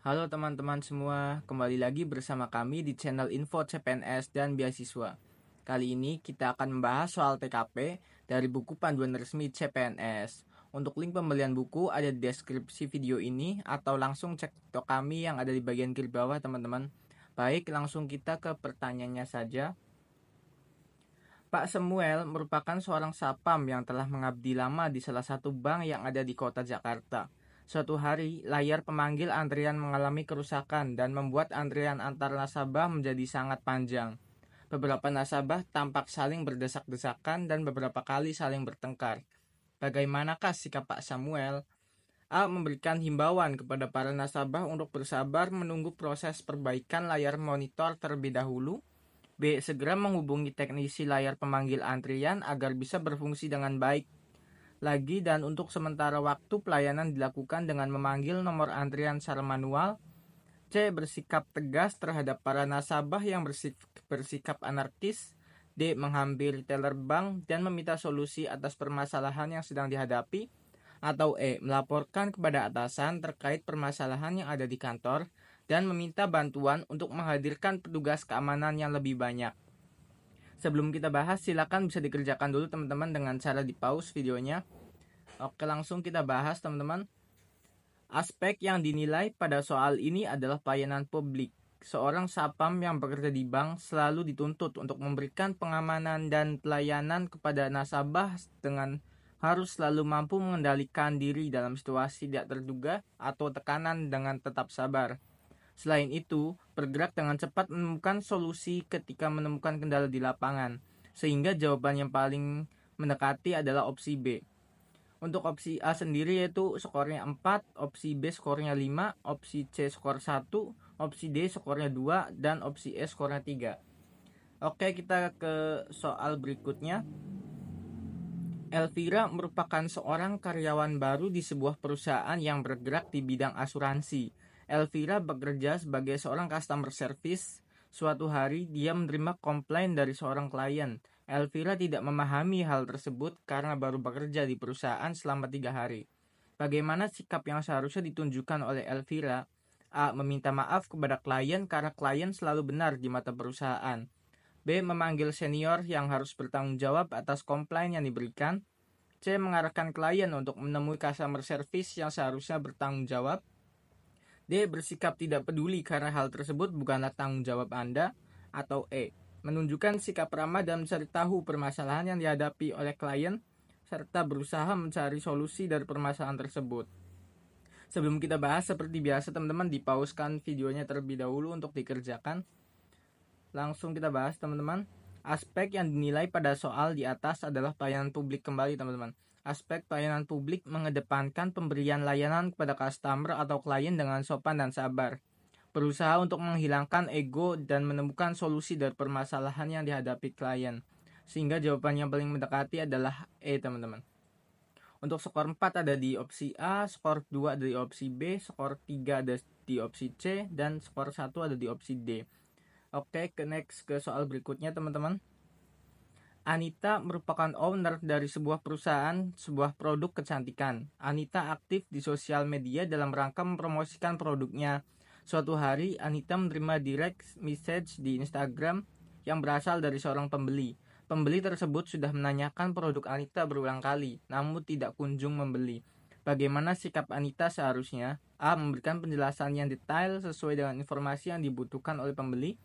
Halo teman-teman semua, kembali lagi bersama kami di channel Info CPNS dan Beasiswa. Kali ini kita akan membahas soal TKP dari buku panduan resmi CPNS. Untuk link pembelian buku ada di deskripsi video ini atau langsung cek toko kami yang ada di bagian kiri bawah teman-teman. Baik, langsung kita ke pertanyaannya saja. Pak Samuel merupakan seorang sapam yang telah mengabdi lama di salah satu bank yang ada di kota Jakarta. Suatu hari, layar pemanggil antrian mengalami kerusakan dan membuat antrian antar nasabah menjadi sangat panjang. Beberapa nasabah tampak saling berdesak-desakan dan beberapa kali saling bertengkar. Bagaimanakah sikap Pak Samuel? A. Memberikan himbauan kepada para nasabah untuk bersabar menunggu proses perbaikan layar monitor terlebih dahulu. B. Segera menghubungi teknisi layar pemanggil antrian agar bisa berfungsi dengan baik lagi dan untuk sementara waktu pelayanan dilakukan dengan memanggil nomor antrian secara manual. C. Bersikap tegas terhadap para nasabah yang bersikap anarkis. D. Menghampiri teller bank dan meminta solusi atas permasalahan yang sedang dihadapi. Atau E. Melaporkan kepada atasan terkait permasalahan yang ada di kantor dan meminta bantuan untuk menghadirkan petugas keamanan yang lebih banyak. Sebelum kita bahas, silakan bisa dikerjakan dulu teman-teman dengan cara di pause videonya. Oke, langsung kita bahas teman-teman. Aspek yang dinilai pada soal ini adalah pelayanan publik. Seorang sapam yang bekerja di bank selalu dituntut untuk memberikan pengamanan dan pelayanan kepada nasabah dengan harus selalu mampu mengendalikan diri dalam situasi tidak terduga atau tekanan dengan tetap sabar. Selain itu, bergerak dengan cepat menemukan solusi ketika menemukan kendala di lapangan, sehingga jawaban yang paling mendekati adalah opsi B. Untuk opsi A sendiri yaitu skornya 4, opsi B skornya 5, opsi C skor 1, opsi D skornya 2, dan opsi E skornya 3. Oke, kita ke soal berikutnya. Elvira merupakan seorang karyawan baru di sebuah perusahaan yang bergerak di bidang asuransi. Elvira bekerja sebagai seorang customer service. Suatu hari, dia menerima komplain dari seorang klien. Elvira tidak memahami hal tersebut karena baru bekerja di perusahaan selama 3 hari. Bagaimana sikap yang seharusnya ditunjukkan oleh Elvira? A. Meminta maaf kepada klien karena klien selalu benar di mata perusahaan. B. Memanggil senior yang harus bertanggung jawab atas komplain yang diberikan. C. Mengarahkan klien untuk menemui customer service yang seharusnya bertanggung jawab. D. Bersikap tidak peduli karena hal tersebut bukanlah tanggung jawab Anda. Atau E. Menunjukkan sikap ramah dan mencari tahu permasalahan yang dihadapi oleh klien serta berusaha mencari solusi dari permasalahan tersebut. Sebelum kita bahas, seperti biasa teman-teman dipauskan videonya terlebih dahulu untuk dikerjakan. Langsung kita bahas teman-teman. Aspek yang dinilai pada soal di atas adalah pelayanan publik kembali teman-teman. Aspek pelayanan publik mengedepankan pemberian layanan kepada customer atau klien dengan sopan dan sabar. Berusaha untuk menghilangkan ego dan menemukan solusi dari permasalahan yang dihadapi klien. Sehingga jawaban yang paling mendekati adalah E teman-teman. Untuk skor 4 ada di opsi A, skor 2 ada di opsi B, skor 3 ada di opsi C, dan skor 1 ada di opsi D. Oke, next ke soal berikutnya teman-teman. Anita merupakan owner dari sebuah perusahaan, sebuah produk kecantikan. Anita aktif di sosial media dalam rangka mempromosikan produknya. Suatu hari, Anita menerima direct message di Instagram yang berasal dari seorang pembeli. Pembeli tersebut sudah menanyakan produk Anita berulang kali, namun tidak kunjung membeli. Bagaimana sikap Anita seharusnya? A. Memberikan penjelasan yang detail sesuai dengan informasi yang dibutuhkan oleh pembeli.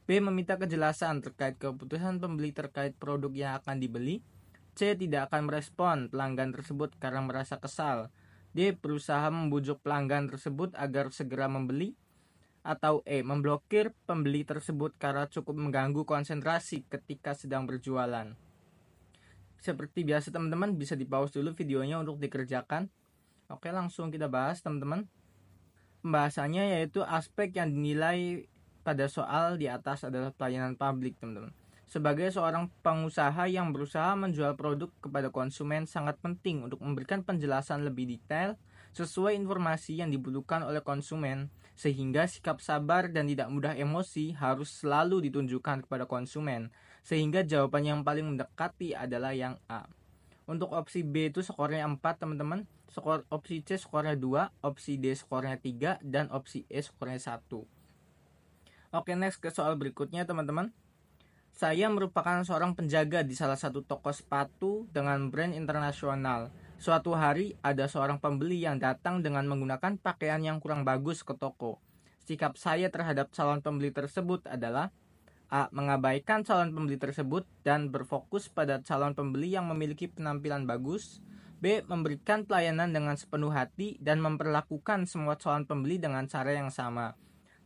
B. Meminta kejelasan terkait keputusan pembeli terkait produk yang akan dibeli. C. Tidak akan merespon pelanggan tersebut karena merasa kesal. D. Berusaha membujuk pelanggan tersebut agar segera membeli. Atau E. Memblokir pembeli tersebut karena cukup mengganggu konsentrasi ketika sedang berjualan. Seperti biasa teman-teman bisa di-pause dulu videonya untuk dikerjakan. Oke, langsung kita bahas teman-teman. Pembahasannya yaitu aspek yang dinilai pada soal di atas adalah pelayanan publik teman-teman. Sebagai seorang pengusaha yang berusaha menjual produk kepada konsumen, sangat penting untuk memberikan penjelasan lebih detail sesuai informasi yang dibutuhkan oleh konsumen, sehingga sikap sabar dan tidak mudah emosi harus selalu ditunjukkan kepada konsumen, sehingga jawaban yang paling mendekati adalah yang A. Untuk opsi B itu skornya 4 teman-teman. opsi C skornya 2, opsi D skornya 3, dan opsi E skornya 1. Oke, next ke soal berikutnya teman-teman. Saya merupakan seorang penjaga di salah satu toko sepatu dengan brand internasional. Suatu hari ada seorang pembeli yang datang dengan menggunakan pakaian yang kurang bagus ke toko. Sikap saya terhadap calon pembeli tersebut adalah A. Mengabaikan calon pembeli tersebut dan berfokus pada calon pembeli yang memiliki penampilan bagus. B. Memberikan pelayanan dengan sepenuh hati dan memperlakukan semua calon pembeli dengan cara yang sama.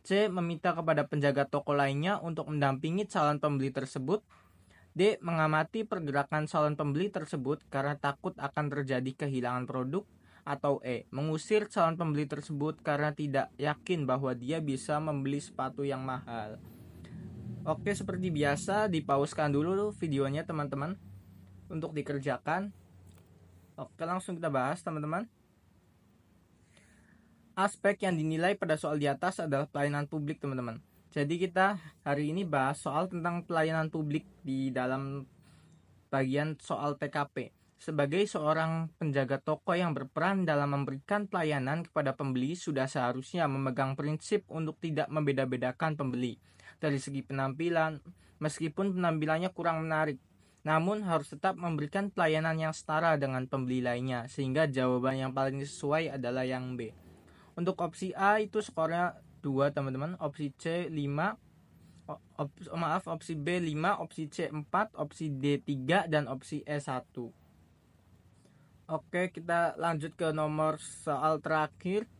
C. Meminta kepada penjaga toko lainnya untuk mendampingi calon pembeli tersebut. D. Mengamati pergerakan calon pembeli tersebut karena takut akan terjadi kehilangan produk. Atau E. Mengusir calon pembeli tersebut karena tidak yakin bahwa dia bisa membeli sepatu yang mahal. Oke, seperti biasa dipauskan dulu videonya teman-teman untuk dikerjakan. Oke, langsung kita bahas teman-teman. Aspek yang dinilai pada soal di atas adalah pelayanan publik teman-teman. Jadi kita hari ini bahas soal tentang pelayanan publik di dalam bagian soal TKP. Sebagai seorang penjaga toko yang berperan dalam memberikan pelayanan kepada pembeli, sudah seharusnya memegang prinsip untuk tidak membeda-bedakan pembeli dari segi penampilan, meskipun penampilannya kurang menarik. Namun harus tetap memberikan pelayanan yang setara dengan pembeli lainnya, sehingga jawaban yang paling sesuai adalah yang B. Untuk opsi A itu skornya 2 teman-teman, opsi C 5, opsi B 5, opsi C 4, opsi D 3, dan opsi E 1. Oke, kita lanjut ke nomor soal terakhir.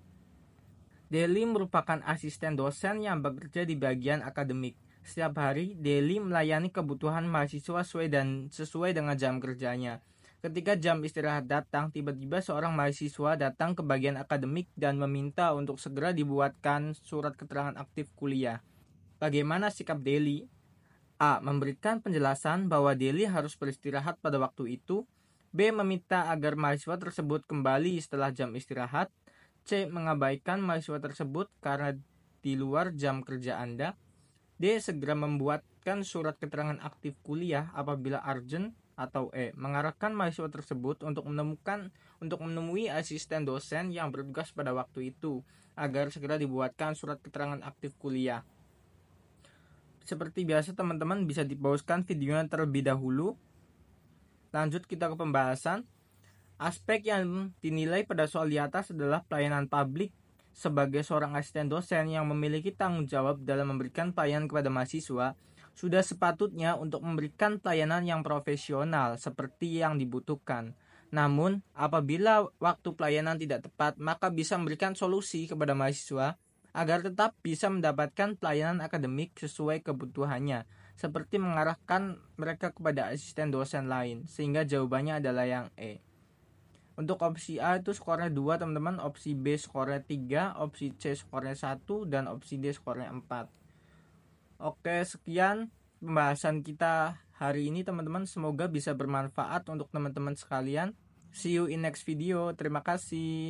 Deli merupakan asisten dosen yang bekerja di bagian akademik. Setiap hari, Deli melayani kebutuhan mahasiswa sesuai dengan jam kerjanya. Ketika jam istirahat datang, tiba-tiba seorang mahasiswa datang ke bagian akademik dan meminta untuk segera dibuatkan surat keterangan aktif kuliah. Bagaimana sikap Deli? A. Memberikan penjelasan bahwa Deli harus beristirahat pada waktu itu. B. Meminta agar mahasiswa tersebut kembali setelah jam istirahat. C. Mengabaikan mahasiswa tersebut karena di luar jam kerja Anda. D. Segera membuatkan surat keterangan aktif kuliah apabila urgent. Atau E. Mengarahkan mahasiswa tersebut untuk menemui asisten dosen yang bertugas pada waktu itu agar segera dibuatkan surat keterangan aktif kuliah. Seperti biasa teman-teman bisa dipauskan videonya terlebih dahulu. Lanjut kita ke pembahasan. Aspek yang dinilai pada soal di atas adalah pelayanan publik. Sebagai seorang asisten dosen yang memiliki tanggung jawab dalam memberikan pelayanan kepada mahasiswa, sudah sepatutnya untuk memberikan pelayanan yang profesional seperti yang dibutuhkan. Namun, apabila waktu pelayanan tidak tepat, maka bisa memberikan solusi kepada mahasiswa agar tetap bisa mendapatkan pelayanan akademik sesuai kebutuhannya, seperti mengarahkan mereka kepada asisten dosen lain, sehingga jawabannya adalah yang E. Untuk opsi A itu skornya 2 teman-teman, opsi B skornya 3, opsi C skornya 1, dan opsi D skornya 4. Oke, sekian pembahasan kita hari ini teman-teman. Semoga bisa bermanfaat untuk teman-teman sekalian. See you in next video. Terima kasih.